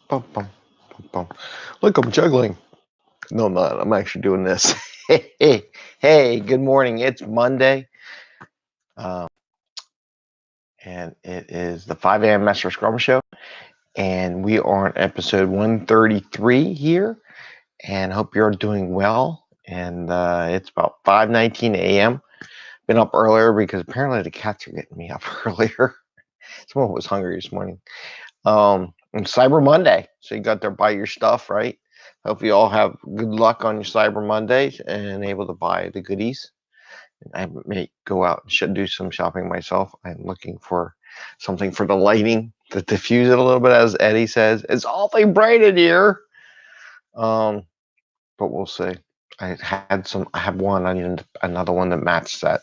Bum, bum, bum, bum. Look, I'm juggling. No, I'm not. I'm actually doing this. Hey, good morning. It's Monday, um, and it is the 5 a.m. Mester Scrum Show, and we are on episode 133 here, and hope you're doing well. And it's about 5:19 a.m. Been up earlier because apparently the cats are getting me up earlier. Someone was hungry this morning. And Cyber Monday. So you got there, buy your stuff, right? Hope you all have good luck on your Cyber Mondays and able to buy the goodies. I may go out and should do some shopping myself. I'm looking for something for the lighting to diffuse it a little bit, as Eddie says. It's awfully bright in here. Um, but we'll see. I have one. I need another one that matches that.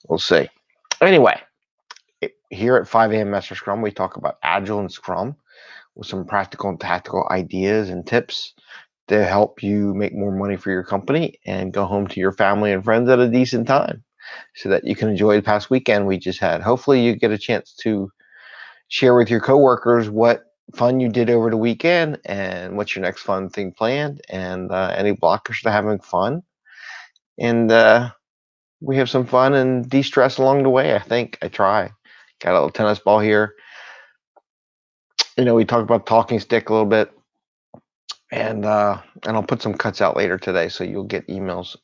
We'll see. Anyway, here at 5 a.m. Mester Scrum, we talk about Agile and Scrum with some practical and tactical ideas and tips to help you make more money for your company and go home to your family and friends at a decent time so that you can enjoy the past weekend we just had. Hopefully you get a chance to share with your coworkers what fun you did over the weekend and what's your next fun thing planned and any blockers to having fun. And we have some fun and de-stress along the way. I think I try. Got a little tennis ball here. We talked about talking stick a little bit, and I'll put some cuts out later today, so you'll get emails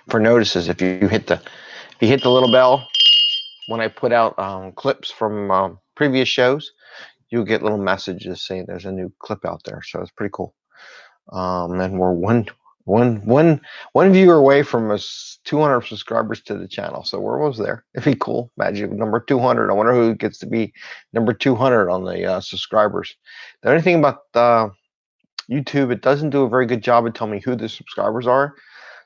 for notices if you hit the little bell when I put out clips from previous shows. You'll get little messages saying there's a new clip out there, so it's pretty cool. And we're one viewer away from us 200 subscribers to the channel, so we're almost there. It'd be cool. Magic number 200. I wonder who gets to be number 200 on the subscribers. The only thing about YouTube, it doesn't do a very good job of telling me who the subscribers are,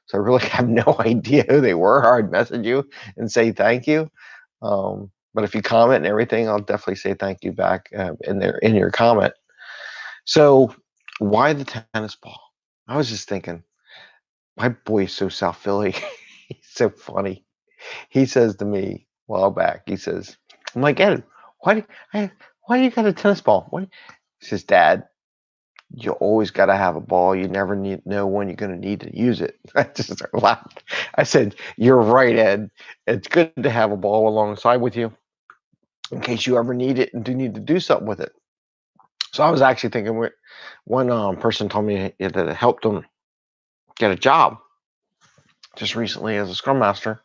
so I really have no idea who they were. I'd message you and say thank you. But if you comment and everything, I'll definitely say thank you back in your comment. So why the tennis ball? I was just thinking, my boy's so South Philly. He's so funny. He says to me a while back, I'm like, Ed, why do you got a tennis ball? He says, Dad, you always got to have a ball. You never know when you're going to need to use it. I just laughed. I said, you're right, Ed. It's good to have a ball alongside with you in case you ever need it and do need to do something with it. So I was actually thinking, one person told me that it helped them get a job just recently as a Scrum Master.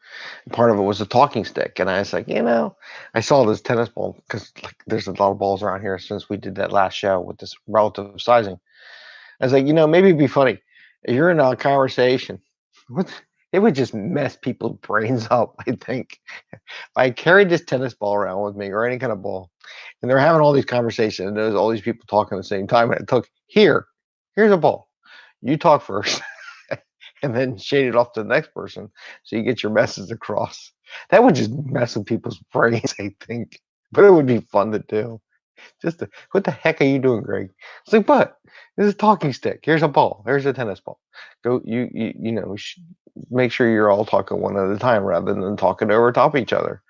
Part of it was a talking stick. And I was like, I saw this tennis ball because there's a lot of balls around here since we did that last show with this relative sizing. I was like, maybe it'd be funny. If you're in a conversation, it would just mess people's brains up, I think. If I carried this tennis ball around with me or any kind of ball, and they're having all these conversations, and there's all these people talking at the same time, and it took, here's a ball. You talk first, and then shade it off to the next person so you get your message across. That would just mess with people's brains, I think. But it would be fun to do. What the heck are you doing, Greg? It's like, but this is a talking stick. Here's a ball. Here's a tennis ball. Go, make sure you're all talking one at a time rather than talking over top of each other.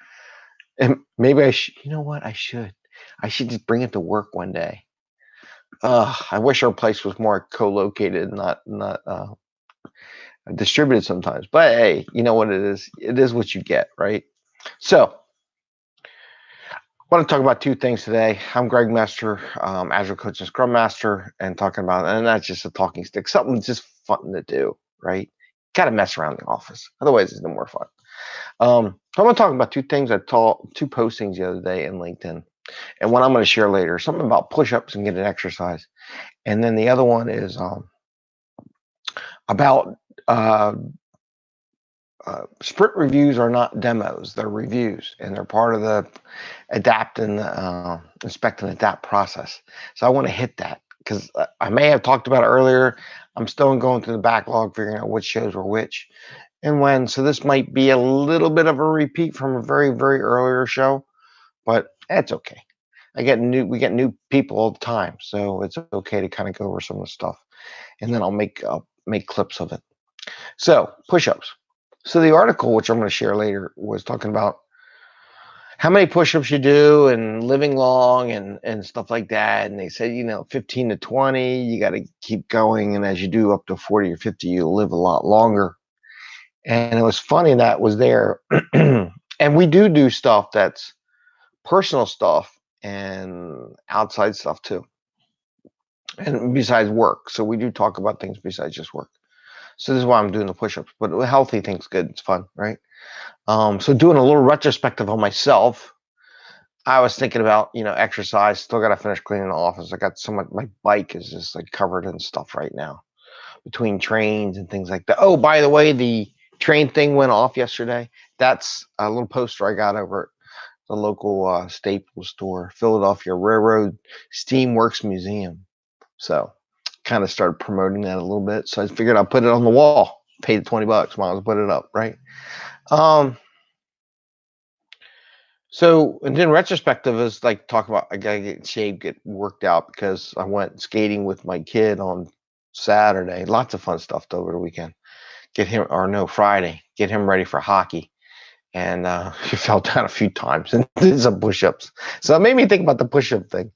And maybe you know what? I should just bring it to work one day. I wish our place was more co-located, not distributed sometimes. But hey, you know what it is? It is what you get, right? So I want to talk about two things today. I'm Greg Mester, Agile Coach and Scrum Master, and that's just a talking stick, something just fun to do, right? Got to mess around the office. Otherwise, it's no more fun. So I'm going to talk about two things. Two postings the other day in LinkedIn, and one I'm going to share later, something about push-ups and getting exercise. And then the other one is about sprint reviews are not demos, they're reviews, and they're part of the adapt and inspect and adapt process. So I want to hit that because I may have talked about it earlier. I'm still going through the backlog, figuring out which shows were which and when. So this might be a little bit of a repeat from a very, very earlier show, but that's okay. We get new people all the time, so it's okay to kind of go over some of the stuff, and then I'll make clips of it. So push-ups. So the article, which I'm going to share later, was talking about how many push-ups you do and living long and stuff like that. And they said, 15 to 20, you got to keep going. And as you do up to 40 or 50, you'll live a lot longer. And it was funny that was there. And we do stuff that's personal stuff and outside stuff too. And besides work. So we do talk about things besides just work. So this is why I'm doing the push-ups. But healthy things good. It's fun, right? So doing a little retrospective on myself. I was thinking about, exercise. Still got to finish cleaning the office. I got so much. My bike is just like covered in stuff right now, between trains and things like that. Oh, by the way, the train thing went off yesterday. That's a little poster I got over at the local Staples store, Philadelphia Railroad Steamworks Museum. So, kind of started promoting that a little bit. So I figured I'd put it on the wall. Paid $20. Might as well put it up, right? So, and then retrospective is like talk about I gotta get in shape, get worked out because I went skating with my kid on Saturday. Lots of fun stuff over the weekend. Get him, or no, Friday. Get him ready for hockey, and he fell down a few times and did some push-ups. So it made me think about the push-up thing.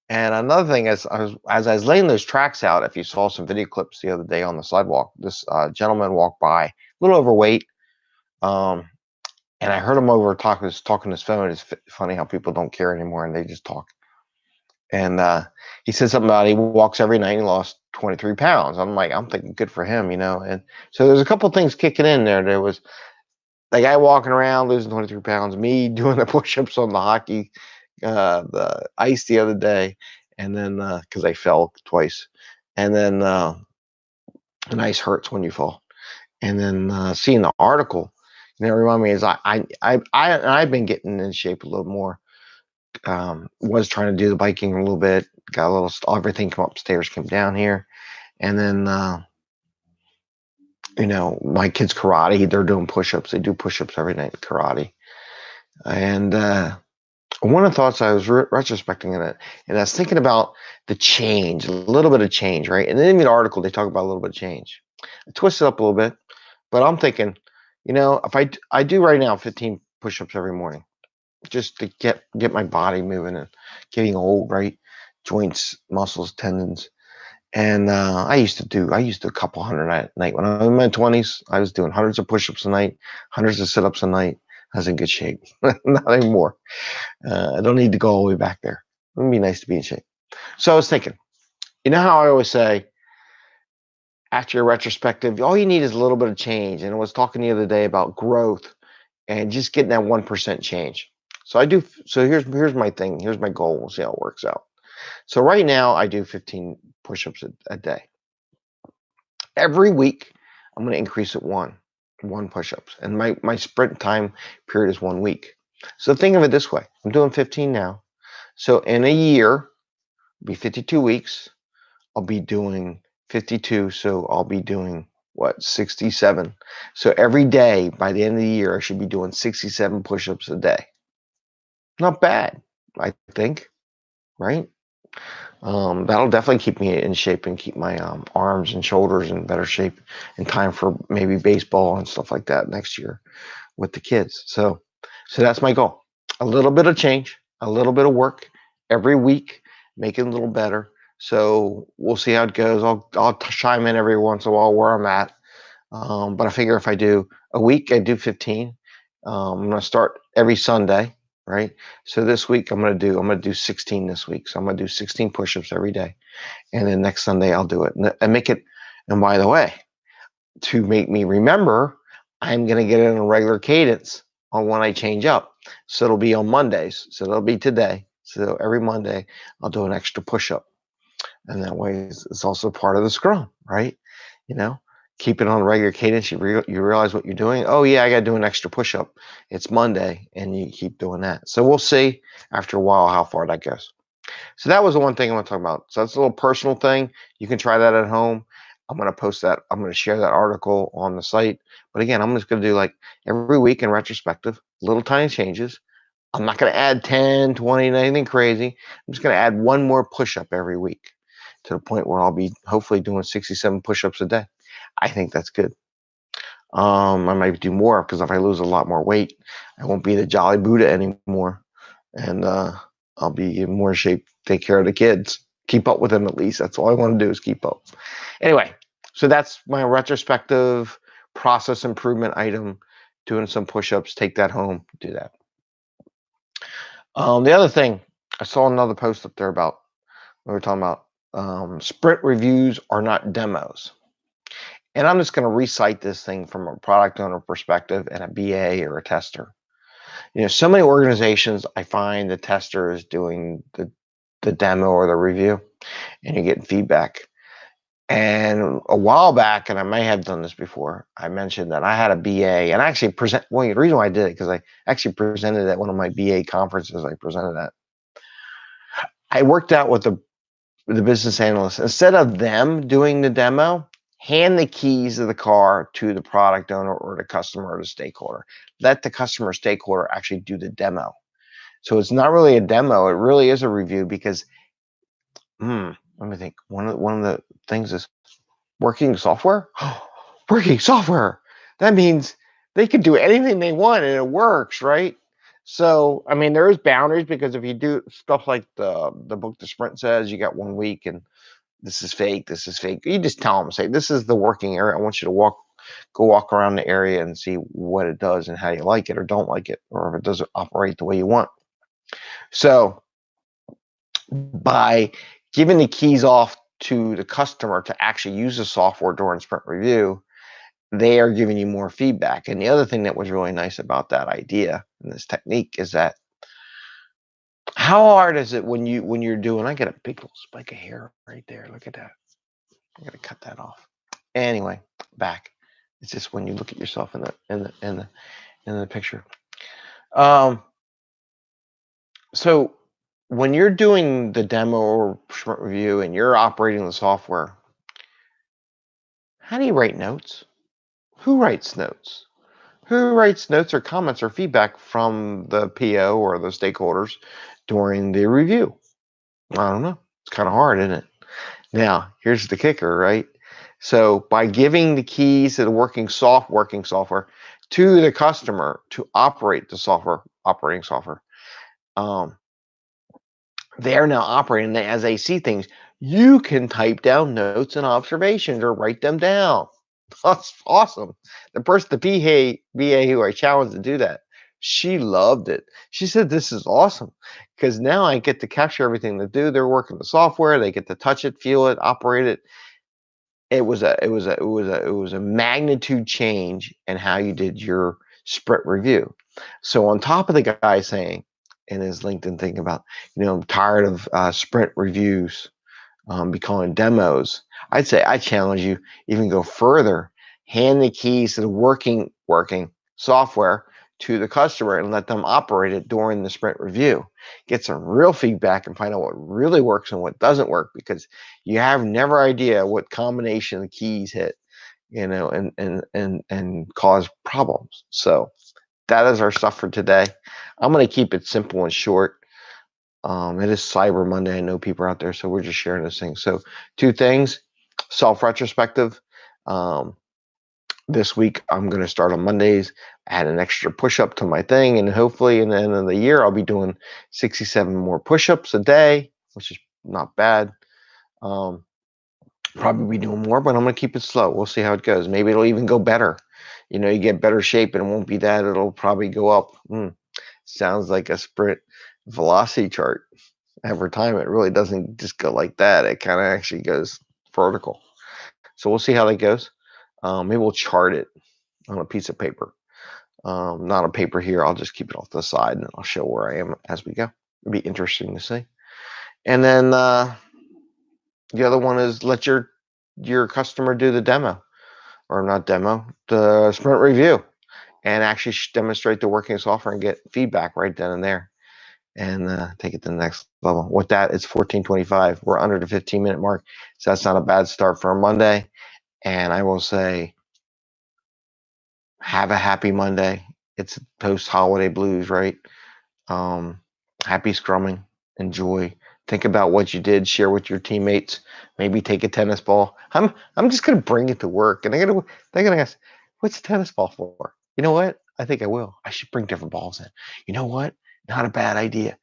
And another thing is, as I was laying those tracks out, if you saw some video clips the other day on the sidewalk, this gentleman walked by, a little overweight. And I heard him over talking on his phone. It's funny how people don't care anymore and they just talk. And he said something about he walks every night and he lost 23 pounds. I'm thinking good for him, And so there's a couple things kicking in there. There was the guy walking around losing 23 pounds, me doing the push-ups on the hockey, the ice the other day, and then because I fell twice, and then and ice hurts when you fall, and then seeing the article. Remind me is I've been getting in shape a little more. Was trying to do the biking a little bit. Got a little everything come upstairs, come down here, and then my kids karate. They're doing push-ups. They do push-ups every night in karate. And one of the thoughts I was retrospecting in it, and I was thinking about the change, a little bit of change, right? And then in the article they talk about a little bit of change. I twist it up a little bit, but I'm thinking, if I do right now 15 push-ups every morning, just to get my body moving and getting old, right? Joints, muscles, tendons. And I used to do a couple hundred a night. When I was in my 20s, I was doing hundreds of push-ups a night, hundreds of sit-ups a night. I was in good shape. Not anymore. I don't need to go all the way back there. It would be nice to be in shape. So I was thinking, how I always say, after your retrospective, all you need is a little bit of change. And I was talking the other day about growth and just getting that 1% change. So I do. So here's my thing. Here's my goal. We'll see how it works out. So right now I do 15 push-ups a day. Every week I'm going to increase it one push-ups, and my sprint time period is 1 week. So think of it this way: I'm doing 15 now. So in a year, it'll be 52 weeks. I'll be doing 52. So I'll be doing what, 67. So every day by the end of the year, I should be doing 67 push-ups a day. Not bad, I think, right? That'll definitely keep me in shape and keep my arms and shoulders in better shape in time for maybe baseball and stuff like that next year with the kids. So that's my goal. A little bit of change, a little bit of work every week, make it a little better. So we'll see how it goes. I'll chime in every once in a while where I'm at. But I figure if I do a week, I do 15. I'm going to start every Sunday, right? So this week I'm going to do 16 this week. So I'm going to do 16 push-ups every day. And then next Sunday I'll do it and make it. And by the way, to make me remember, I'm going to get in a regular cadence on when I change up. So it'll be on Mondays. So it'll be today. So every Monday I'll do an extra push-up. And that way it's also part of the scrum, right? Keep it on a regular cadence. You realize what you're doing. Oh yeah, I got to do an extra push-up. It's Monday, and you keep doing that. So we'll see after a while how far that goes. So that was the one thing I want to talk about. So that's a little personal thing. You can try that at home. I'm going to post that. I'm going to share that article on the site. But again, I'm just going to do like every week in retrospective, little tiny changes. I'm not going to add 10, 20, anything crazy. I'm just going to add one more push-up every week to the point where I'll be hopefully doing 67 push-ups a day. I think that's good. I might do more because if I lose a lot more weight, I won't be the jolly Buddha anymore, and I'll be in more shape to take care of the kids, keep up with them at least. That's all I want to do is keep up. Anyway, so that's my retrospective process improvement item. Doing some push-ups, take that home, do that. The other thing, I saw another post up there about we were talking about sprint reviews are not demos. And I'm just going to recite this thing from a product owner perspective and a BA or a tester. So many organizations, I find the tester is doing the demo or the review, and you're getting feedback. And a while back, and I may have done this before, I mentioned that I had a BA, and I actually the reason why I did it, because I actually presented at one of my BA conferences, I presented at. I worked out with the business analyst. Instead of them doing the demo, hand the keys of the car to the product owner or the customer or the stakeholder. Let the customer stakeholder actually do the demo. So it's not really a demo. It really is a review because, let me think. One of the things is working software. Working software. That means they can do anything they want and it works, right? So, I mean, there is boundaries because if you do stuff like the book The Sprint says, you got 1 week and this is fake, this is fake. You just tell them, say, this is the working area. I want you to go walk around the area and see what it does and how you like it or don't like it, or if it doesn't operate the way you want. So by giving the keys off to the customer to actually use the software during sprint review, they are giving you more feedback. And the other thing that was really nice about that idea and this technique is that how hard is it when you're doing, I get a big little spike of hair right there. Look at that. I'm gonna cut that off. Anyway, back. It's just when you look at yourself in the picture. So when you're doing the demo or sprint review and you're operating the software, how do you write notes? Who writes notes? Who writes notes or comments or feedback from the PO or the stakeholders during the review? I don't know. It's kind of hard, isn't it? Now, here's the kicker, right? So by giving the keys to the working software to the customer to operate the operating software, they're now operating as they see things. You can type down notes and observations or write them down. That's awesome. The BA who I challenged to do that, she loved it. She said, "This is awesome because now I get to capture everything they do. They're working the software. They get to touch it, feel it, operate it. It was a magnitude change in how you did your sprint review." So on top of the guy saying in his LinkedIn thing about, I'm tired of sprint reviews becoming demos, I'd say I challenge you even go further. Hand the keys to the working software to the customer and let them operate it during the sprint review. Get some real feedback and find out what really works and what doesn't work, because you have never idea what combination of keys hit, and cause problems. So that is our stuff for today. I'm going to keep it simple and short. It is Cyber Monday. I know people are out there, so we're just sharing this thing. So 2 things, self-retrospective. This week, I'm going to start on Mondays, add an extra push-up to my thing, and hopefully in the end of the year, I'll be doing 67 more push-ups a day, which is not bad. Probably be doing more, but I'm going to keep it slow. We'll see how it goes. Maybe it'll even go better. You get better shape, and it won't be that. It'll probably go up. Sounds like a sprint velocity chart. Over time, it really doesn't just go like that. It kind of actually goes vertical. So we'll see how that goes. Maybe we'll chart it on a piece of paper. Not a paper here. I'll just keep it off the side and I'll show where I am as we go. It'd be interesting to see. And then the other one is let your customer do the demo, or not demo, the sprint review, and actually demonstrate the working software and get feedback right then and there, and take it to the next level. With that, it's 14:25. We're under the 15-minute mark, so that's not a bad start for a Monday. And I will say, have a happy Monday. It's post-holiday blues, right? Happy scrumming. Enjoy. Think about what you did. Share with your teammates. Maybe take a tennis ball. I'm just gonna bring it to work, and they're gonna ask, What's a tennis ball for? You know what? I think I will. I should bring different balls in. You know what? Not a bad idea.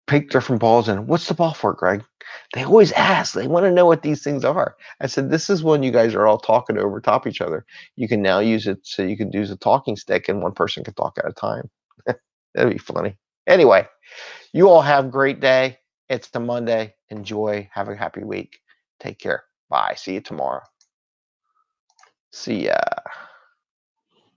Pick different balls in. What's the ball for, Greg? They always ask. They want to know what these things are. I said, this is when you guys are all talking over top each other. You can now use it so you can use a talking stick and one person can talk at a time. That'd be funny. Anyway, you all have a great day. It's a Monday. Enjoy. Have a happy week. Take care. Bye. See you tomorrow. See ya.